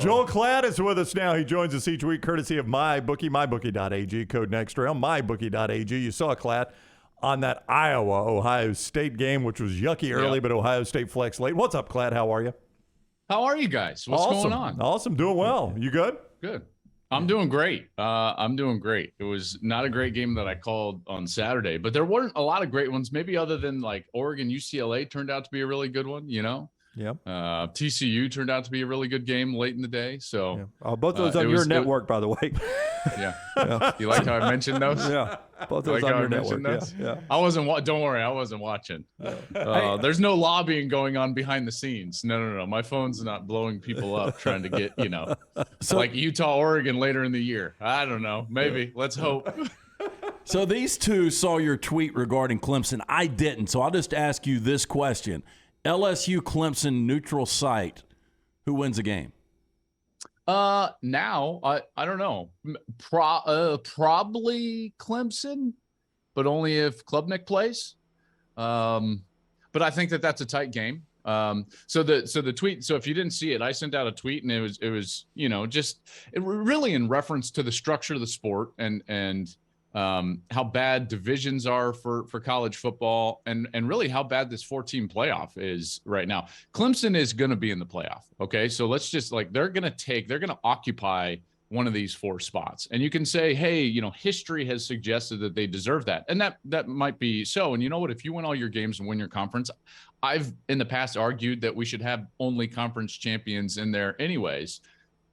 Joel Klatt is with us now. He joins us each week courtesy of My Bookie, mybookie.ag, code NextRail, mybookie.ag. You saw Klatt on that Iowa-Ohio State game, which was yucky early, but Ohio State flex late. What's up, Klatt? How are you? How are you guys? What's going on? Awesome. Doing well. You good? Good. I'm doing great. I'm doing great. It was not a great game that I called on Saturday, but there weren't a lot of great ones, maybe other than like Oregon UCLA turned out to be a really good one, you know? Yep. TCU turned out to be a really good game late in the day. So both those on your network, by the way. Yeah. You like how I mentioned those? Yeah. Both those on your network. Yeah. I wasn't. Don't worry, I wasn't watching. There's no lobbying going on behind the scenes. No. My phone's not blowing people up trying to get like Utah, Oregon later in the year. I don't know. Maybe. Let's hope. So these two saw your tweet regarding Clemson. I didn't. So I'll just ask you this question. LSU Clemson neutral site. Who wins the game? Now I don't know. Probably Clemson, but only if Klubnik plays. But I think that that's a tight game. So the tweet. So if you didn't see it, I sent out a tweet, and it was really in reference to the structure of the sport and how bad divisions are for college football and really how bad this 4-team playoff is right now. Clemson is going to be in the playoff. Okay. So let's just they're going to occupy one of these 4 spots. And you can say, hey, history has suggested that they deserve that. And that might be so. And you know what, if you win all your games and win your conference, I've in the past argued that we should have only conference champions in there anyways.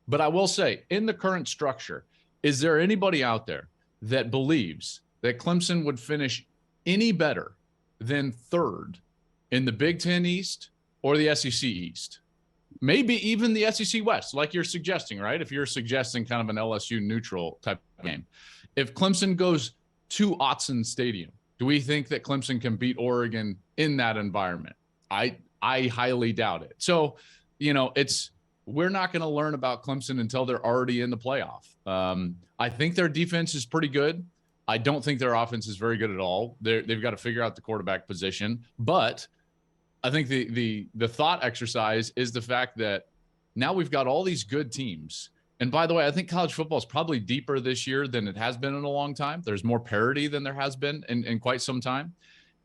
But I will say, in the current structure, is there anybody out there that believes that Clemson would finish any better than 3rd in the Big Ten East or the SEC East? Maybe even the SEC West, like you're suggesting, right? If you're suggesting kind of an LSU neutral type of game. If Clemson goes to Autzen Stadium, do we think that Clemson can beat Oregon in that environment? I highly doubt it. So, we're not going to learn about Clemson until they're already in the playoff. I think their defense is pretty good. I don't think their offense is very good at all. They've got to figure out the quarterback position. But I think the thought exercise is the fact that now we've got all these good teams. And by the way, I think college football is probably deeper this year than it has been in a long time. There's more parity than there has been in quite some time.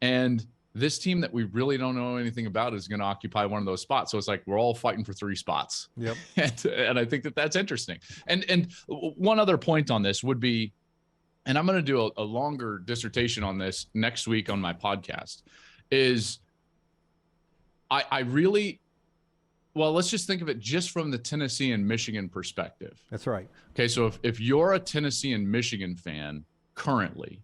And this team that we really don't know anything about is going to occupy one of those spots. So it's like we're all fighting for 3 spots. Yep. And I think that that's interesting. And one other point on this would be, and I'm going to do a longer dissertation on this next week on my podcast, is I really, well, let's just think of it just from the Tennessee and Michigan perspective. That's right. Okay, so if you're a Tennessee and Michigan fan currently,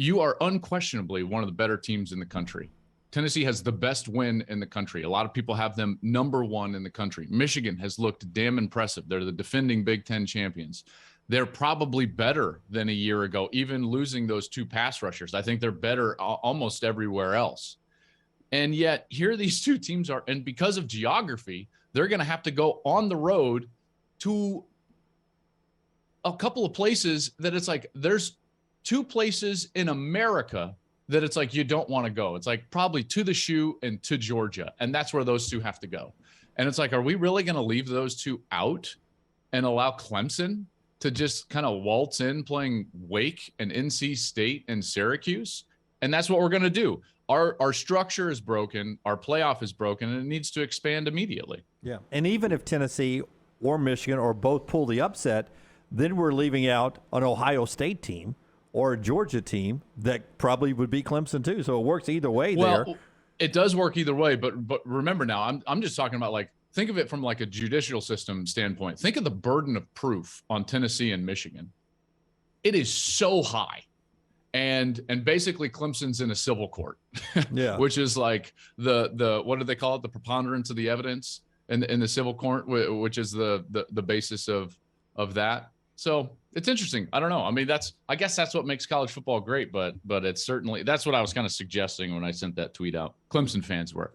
you are unquestionably one of the better teams in the country. Tennessee has the best win in the country. A lot of people have them number 1 in the country. Michigan has looked damn impressive. They're the defending Big Ten champions. They're probably better than a year ago, even losing those 2 pass rushers. I think they're better almost everywhere else. And yet here these 2 teams are, and because of geography, they're going to have to go on the road to a couple of places that it's like there's 2 places in America that it's like you don't want to go. It's like probably to the Shoe and to Georgia. And that's where those 2 have to go. And it's like, are we really going to leave those 2 out and allow Clemson to just kind of waltz in playing Wake and NC State and Syracuse? And that's what we're going to do. Our structure is broken. Our playoff is broken, and it needs to expand immediately. Yeah. And even if Tennessee or Michigan or both pull the upset, then we're leaving out an Ohio State team or a Georgia team that probably would beat Clemson too. So it works either way there. Well, it does work either way, but remember now, I'm just talking about think of it from a judicial system standpoint. Think of the burden of proof on Tennessee and Michigan. It is so high. And basically Clemson's in a civil court, which is like the what do they call it? The preponderance of the evidence in the civil court, which is the basis of that. So it's interesting. I don't know. I mean, I guess that's what makes college football great, but it's certainly, that's what I was kind of suggesting when I sent that tweet out. Clemson fans were,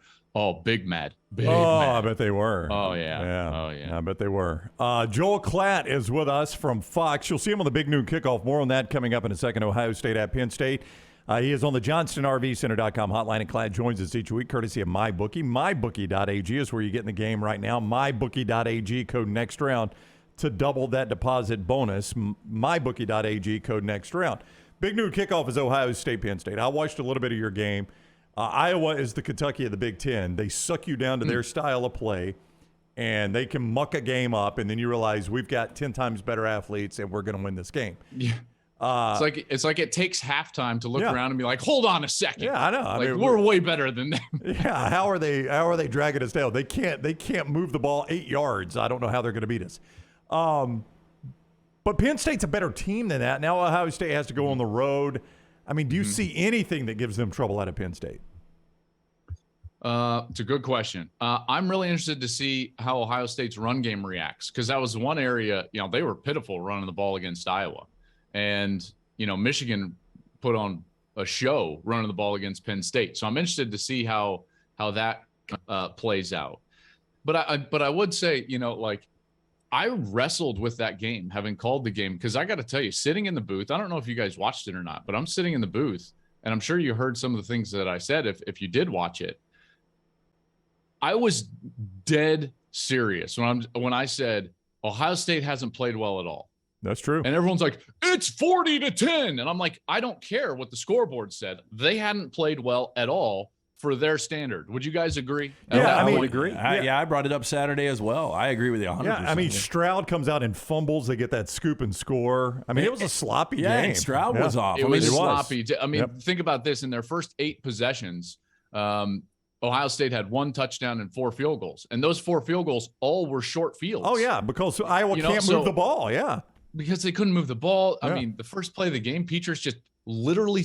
big mad. Big mad. I bet they were. Oh, yeah. Oh, yeah. I bet they were. Joel Klatt is with us from Fox. You'll see him on the Big Noon Kickoff. More on that coming up in a second. Ohio State at Penn State. He is on the JohnstonRVCenter.com hotline, and Klatt joins us each week courtesy of My Bookie. MyBookie.ag is where you get in the game right now. MyBookie.ag, code next round to double that deposit bonus. MyBookie.ag, code next round. Big noon kickoff is Ohio State, Penn State. I watched a little bit of your game. Iowa is the Kentucky of the Big Ten. They suck you down to their style of play, and they can muck a game up, and then you realize we've got 10 times better athletes, and we're going to win this game. Yeah. It's like it takes halftime to look Yeah. around and be like, hold on a second. Yeah, I know. I mean, we're way better than them. Yeah, how are they dragging us down? They can't move the ball 8 yards. I don't know how they're going to beat us. But Penn State's a better team than that. Now Ohio State has to go on the road. I mean, do you see anything that gives them trouble out of Penn State? It's a good question. I'm really interested to see how Ohio State's run game reacts, because that was one area, they were pitiful running the ball against Iowa. And, Michigan put on a show running the ball against Penn State. So I'm interested to see how that plays out. But I would say, I wrestled with that game, having called the game, because I got to tell you, sitting in the booth, I don't know if you guys watched it or not, but I'm sitting in the booth, and I'm sure you heard some of the things that I said if you did watch it. I was dead serious when I said Ohio State hasn't played well at all. That's true. And everyone's like, it's 40-10. And I'm like, I don't care what the scoreboard said. They hadn't played well at all for their standard. Would you guys agree? Yeah, I would agree. I brought it up Saturday as well. I agree with you 100%. Yeah, I mean, Stroud comes out and fumbles. They get that scoop and score. I mean, it was a sloppy game. And Stroud was off. It was sloppy. I mean, Yep. think about this. In their first 8 possessions, Ohio State had 1 touchdown and 4 field goals. And those 4 field gows all were short fiels. Oh, yeah, because Iowa can't move the ball. Yeah. Because they couldn't move the ball. Yeah. I mean, the first play of the game, Peters just literally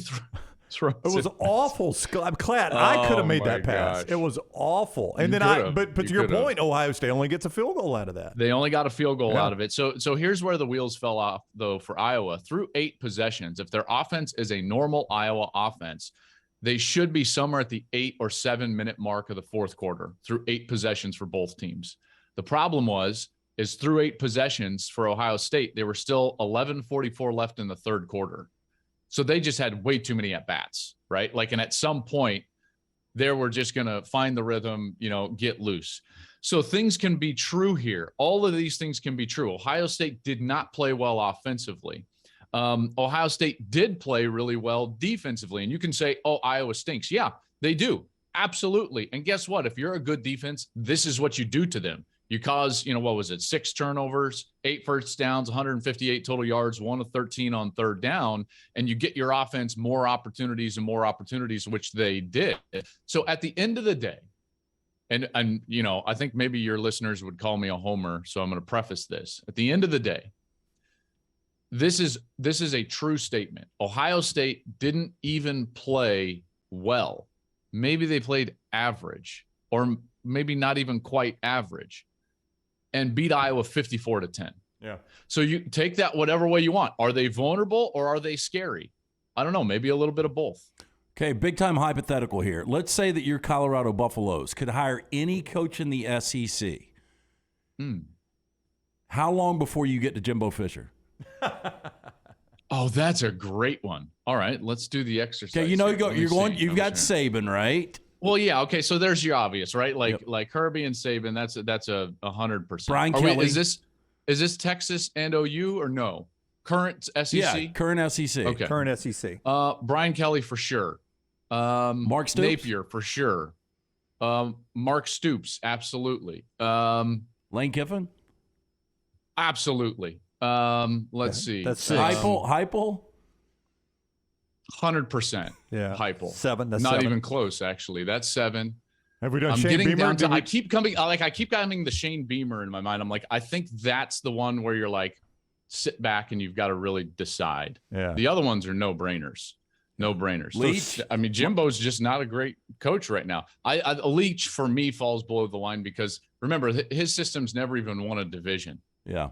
throws it was awful. Klatt, I could have made that pass. gosh. It was awful. And You then could've. but to You your could've. point, Ohio State only gets a field goal out of that. They only got a field goal Yeah. out of it. So here's where the wheels fell off, though, for Iowa. Through 8 possessions, if their offense is a normal Iowa offense, they should be somewhere at the 8 or 7 minute mark of the fourth quarter through 8 possessions for both teams. The problem is through 8 possessions for Ohio State, they were still 11:44 left in the third quarter. So they just had way too many at-bats, right? And at some point, they were just going to find the rhythm, get loose. So things can be true here. All of these things can be true. Ohio State did not play well offensively. Ohio State did play really well defensively. And you can say, oh, Iowa stinks. Yeah, they do. Absolutely. And guess what? If you're a good defense, this is what you do to them. You cause, 6 turnovers, 8 first downs, 158 total yards, 1 of 13 on third down, and you get your offense more opportunities, which they did. So at the end of the day, and I think maybe your listeners would call me a homer, so I'm going to preface this. At the end of the day, this is a true statement. Ohio State didn't even play well. Maybe they played average, or maybe not even quite average, and beat Iowa 54-10. Yeah. So you take that whatever way you want. Are they vulnerable or are they scary? I don't know. Maybe a little bit of both. Okay, big time hypothetical here. Let's say that your Colorado Buffaloes could hire any coach in the SEC. How long before you get to Jimbo Fisher? Oh, that's a great one. All right, let's do the exercise. Okay, here. Let me see. you've got Saban, right? Well, yeah. Okay, so there's your obvious, right? Like Kirby and Saban. That's a 100%. Brian Kelly. Is this Texas and OU or no? Current SEC. Yeah, current SEC. Okay. Current SEC. Brian Kelly for sure. Mark Stoops? Napier for sure. Mark Stoops, absolutely. Lane Kiffin. Absolutely. Let's see. That's 6. Heupel. 100%. Yeah. Heupel. 7. That's Not 7. even close, actually. That's 7. Have we done I'm Shane getting Beamer? down to. Did we- I keep coming the Shane Beamer in my mind. I'm like, I think that's the one where you're like, sit back and you've got to really decide. Yeah. The other ones are no brainers. No brainers. Leach? So, I mean, Jimbo's just not a great coach right now. Leach for me falls below the line because remember his system's never even won a division. Yeah.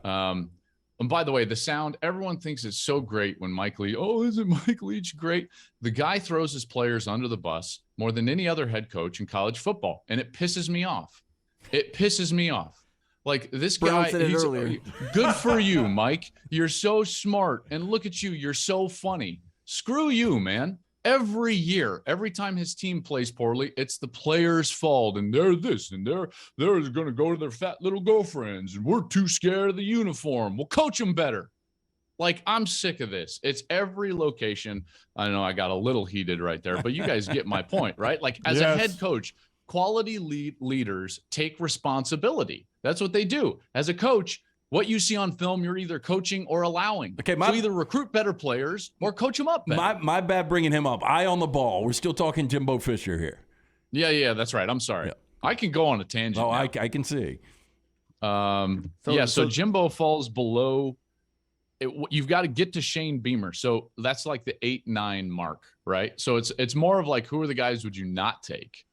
And by the way, the sound, everyone thinks it's so great when Mike Leach, isn't Mike Leach great? The guy throws his players under the bus more than any other head coach in college football. And it pisses me off. It pisses me off. Like this Brown guy, said it earlier. Good for you, Mike. You're so smart. And look at you. You're so funny. Screw you, man. every year, every time his team plays poorly, it's the players' fault, and they're this, and they're going to go to their fat little girlfriends, and we're too scared of the uniform. We'll coach them better. Like, I'm sick of this. It's every location. I know I got a little heated right there, but you guys get my point, right? Like, as a head coach, quality leaders take responsibility. That's what they do. As a coach, what you see on film, you're either coaching or allowing. Okay, so either recruit better players or coach them up better. My bad bringing him up. Eye on the ball. We're still talking Jimbo Fisher here. Yeah, that's right. I'm sorry. Yeah. I can go on a tangent. Oh, I can see. So Jimbo falls below. You've got to get to Shane Beamer. So that's like the 8-9 mark, right? So it's more of like, who are the guys would you not take?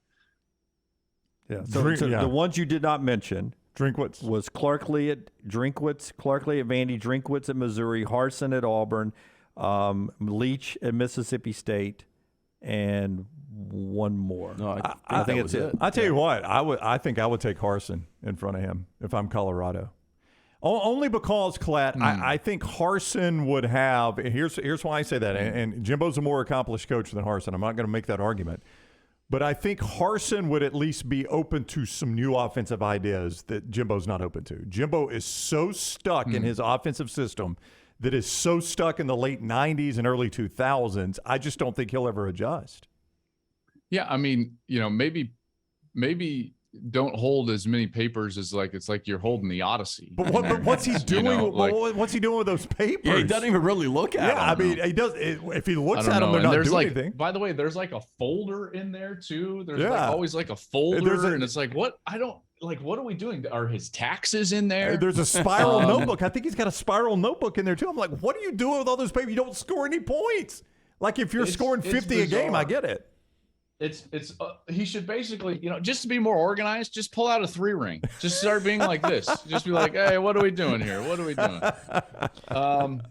Yeah. So the ones you did not mention. Drinkwitz was Clarkley at Vandy, Drinkwitz at Missouri, Harsin at Auburn, Leach at Mississippi State, and one more. No, I think that's it. I tell you what, I think I would take Harsin in front of him if I'm Colorado. Only because, Klatt, I think Harsin would have. Here's why I say that. And Jimbo's a more accomplished coach than Harsin. I'm not going to make that argument. But I think Harsin would at least be open to some new offensive ideas that Jimbo's not open to. Jimbo is so stuck in his offensive system that is so stuck in the late 90s and early 2000s. I just don't think he'll ever adjust. Yeah, I mean, maybe don't hold as many papers as it's like you're holding the Odyssey. But what's he doing? What's he doing with those papers? Yeah, he doesn't even really look at them. Yeah, I mean, he does. If he looks at them, they're not doing anything. By the way, there's like a folder in there too. There's always like a folder, and it's like, what? What are we doing? Are his taxes in there? There's a spiral notebook. I think he's got a spiral notebook in there too. I'm like, what are you doing with all those papers? You don't score any points. Like if you're scoring 50 a game, I get it. He should basically, just to be more organized, just pull out a 3-ring. Just start being like this. Just be like, hey, what are we doing here? What are we doing?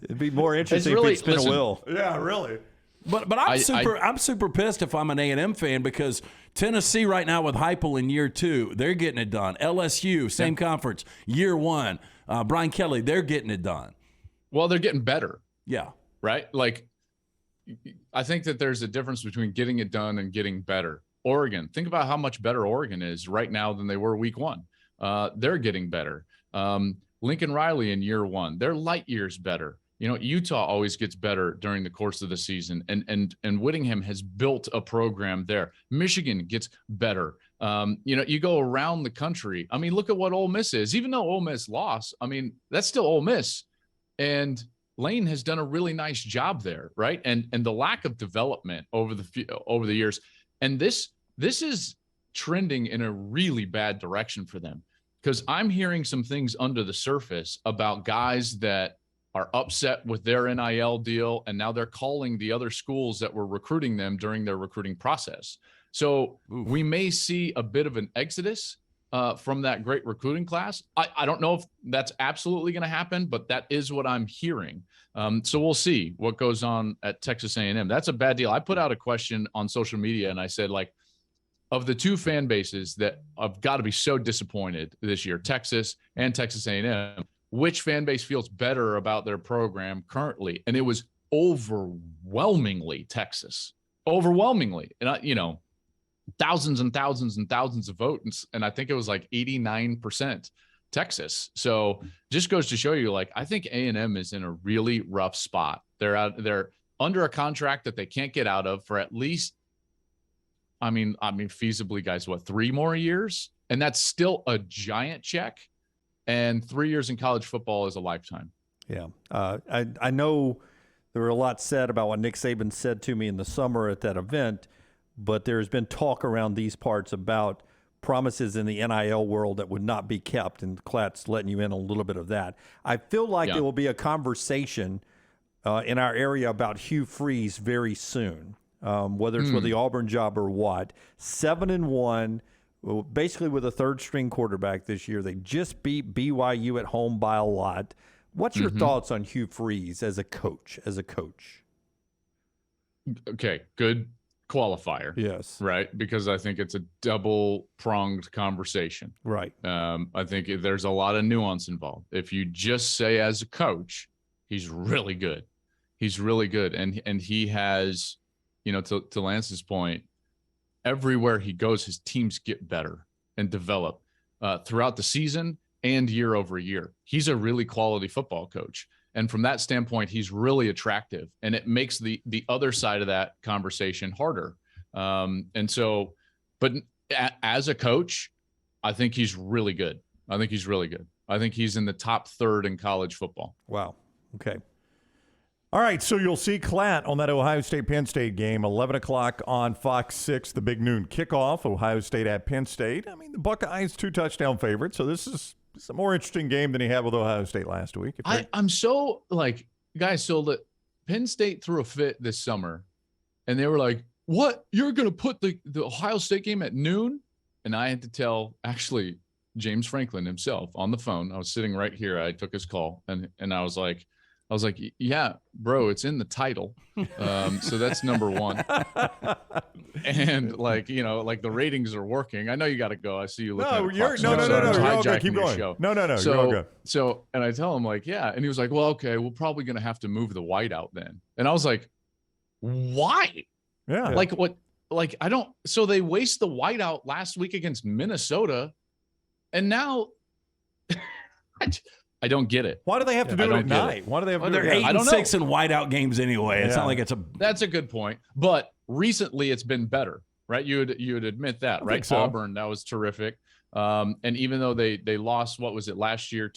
It'd be more interesting if he'd spin a wheel. Yeah, really. But I'm super pissed if I'm an A&M fan because Tennessee right now with Heupel in year 2, they're getting it done. LSU, same conference, year 1. Brian Kelly, they're getting it done. Well, they're getting better. Yeah. Right? Like, I think that there's a difference between getting it done and getting better. Oregon, think about how much better Oregon is right now than they were week 1. They're getting better. Lincoln Riley in year 1, they're light years better. Utah always gets better during the course of the season, and Whittingham has built a program there. Michigan gets better. You go around the country. I mean, look at what Ole Miss is. Even though Ole Miss lost, I mean, that's still Ole Miss. And Lane has done a really nice job there, right? And the lack of development over the years, and this is trending in a really bad direction for them, because I'm hearing some things under the surface about guys that are upset with their NIL deal, and now they're calling the other schools that were recruiting them during their recruiting process. So we may see a bit of an exodus from that great recruiting class. I don't know if that's absolutely going to happen, but that is what I'm hearing. So we'll see what goes on at Texas A&M. That's a bad deal. I put out a question on social media, and I said, of the two fan bases that have got to be so disappointed this year, Texas and Texas A&M, which fan base feels better about their program currently? And it was overwhelmingly Texas. Overwhelmingly. And thousands and thousands and thousands of votes, and I think it was like 89% Texas. So just goes to show you, I think A&M is in a really rough spot. They're under a contract that they can't get out of for at least, I mean, feasibly, guys, 3 more years? And that's still a giant check. And 3 years in college football is a lifetime. Yeah. I know there were a lot said about what Nick Saban said to me in the summer at that event, but there's been talk around these parts about promises in the NIL world that would not be kept, and Klatt's letting you in a little bit of that. I feel like there will be a conversation in our area about Hugh Freeze very soon, whether it's with the Auburn job or what. 7-1, basically with a third-string quarterback this year. They just beat BYU at home by a lot. What's your thoughts on Hugh Freeze as a coach? Okay, good qualifier. Yes. Right? Because I think it's a double-pronged conversation. Right. I think there's a lot of nuance involved. If you just say as a coach, he's really good. He's really good. And he has to Lance's point, everywhere he goes, his teams get better and develop throughout the season and year over year. He's a really quality football coach. And from that standpoint, he's really attractive, and it makes the other side of that conversation harder. But as a coach, I think he's really good. I think he's in the top third in college football. Wow. Okay. All right, so you'll see Klatt on that Ohio State-Penn State game, 11 o'clock on Fox 6, the big noon kickoff, Ohio State at Penn State. I mean, the Buckeyes 2-touchdown favorite, so this is a more interesting game than he had with Ohio State last week. I'm so, guys, so that Penn State threw a fit this summer, and they were like, what? You're going to put the Ohio State game at noon? And I had to tell, actually, James Franklin himself on the phone. I was sitting right here. I took his call, and I was like, yeah, bro, it's in the title. So that's number one. And the ratings are working. I know you got to go. I see you looking at the clock. No. You're all good. Keep your going. show. No. You're all good. So, and I tell him yeah. And he was like, well, okay, we're probably going to have to move the whiteout then. And I was like, why? Yeah. What? I don't. So they waste the whiteout last week against Minnesota. And now I don't get it. Why do they have to do it at night? Why do they have to do it? They're 8-6 in whiteout games anyway. It's not like That's a good point. But recently it's been better, right? You would admit that, right? So. Auburn, that was terrific. And even though they lost, what was it last year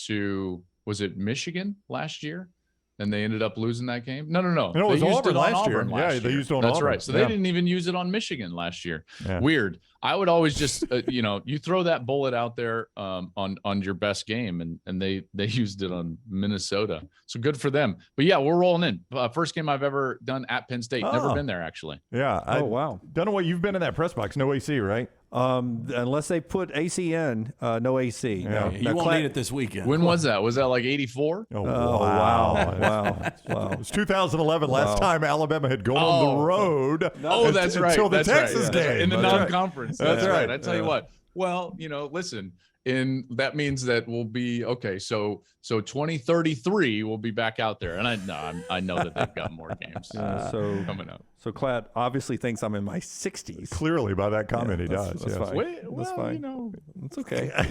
was it Michigan last year? And they ended up losing that game? No. It was Auburn last year. Yeah, they used it on Auburn. That's right. So they didn't even use it on Michigan last year. Yeah. Weird. I would always just, you throw that bullet out there on your best game, and they used it on Minnesota. So good for them. But yeah, we're rolling in. First game I've ever done at Penn State. Never been there actually. Yeah. Wow. Don't know what you've been in that press box. No AC, right? Unless they put AC in, no AC. Yeah. No. you won't need it this weekend. When was that? Was that like 84? Oh, Wow. It was 2011, last time Alabama had gone on the road. That's right. Until the that's Texas right. game. In the That's non-conference. Right. That's right. I tell Yeah. you what. Well, listen, that means that we'll be okay. So 2033 we'll be back out there, and I know that they've got more games coming up. So Klatt obviously thinks I'm in my 60s. Clearly, by that comment, he does. That's yes. fine. That's fine. It's okay. I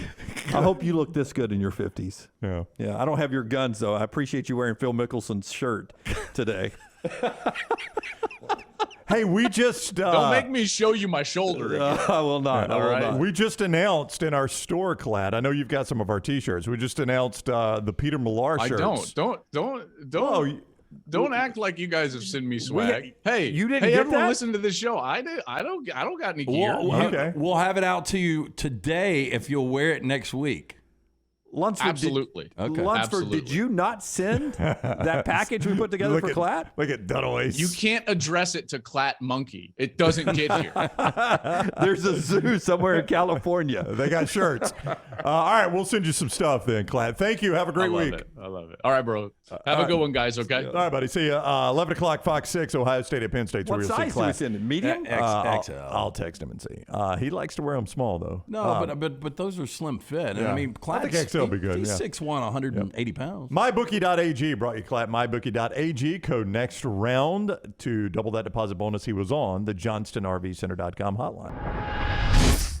I hope you look this good in your 50s. Yeah. Yeah, I don't have your guns, though. I appreciate you wearing Phil Mickelson's shirt today. Hey, we just Don't make me show you my shoulder again. I will not. I will not. We just announced in our store, Klatt. I know you've got some of our T-shirts. We just announced the Peter Millar shirts. Don't act like you guys have sent me swag. Hey, you didn't get everyone that? listen to this show. I don't got any gear. Okay. We'll have it out to you today if you'll wear it next week. Lunsford, Absolutely. Lunsford, Absolutely. did you not send that package we put together for Klatt? Look at Dunaway. You can't address it to Klatt Monkey. It doesn't get here. There's a zoo somewhere in California. They got shirts. All right, we'll send you some stuff then, Klatt. Thank you. Have a great week. I love it. All right, bro. Have a good one, guys. Okay. All right, buddy. See you. 11 o'clock, Fox 6, Ohio State at Penn State. What Where you'll size see do we Klatt. send it? Medium? XL. I'll text him and see. He likes to wear them small, though. No, but those are slim fit. And Yeah. I mean, I think XL will be good, He's yeah. 6'1", 180 pounds. MyBookie.ag brought you Klatt. MyBookie.ag. Code next round to double that deposit bonus. He was on the JohnstonRVCenter.com hotline.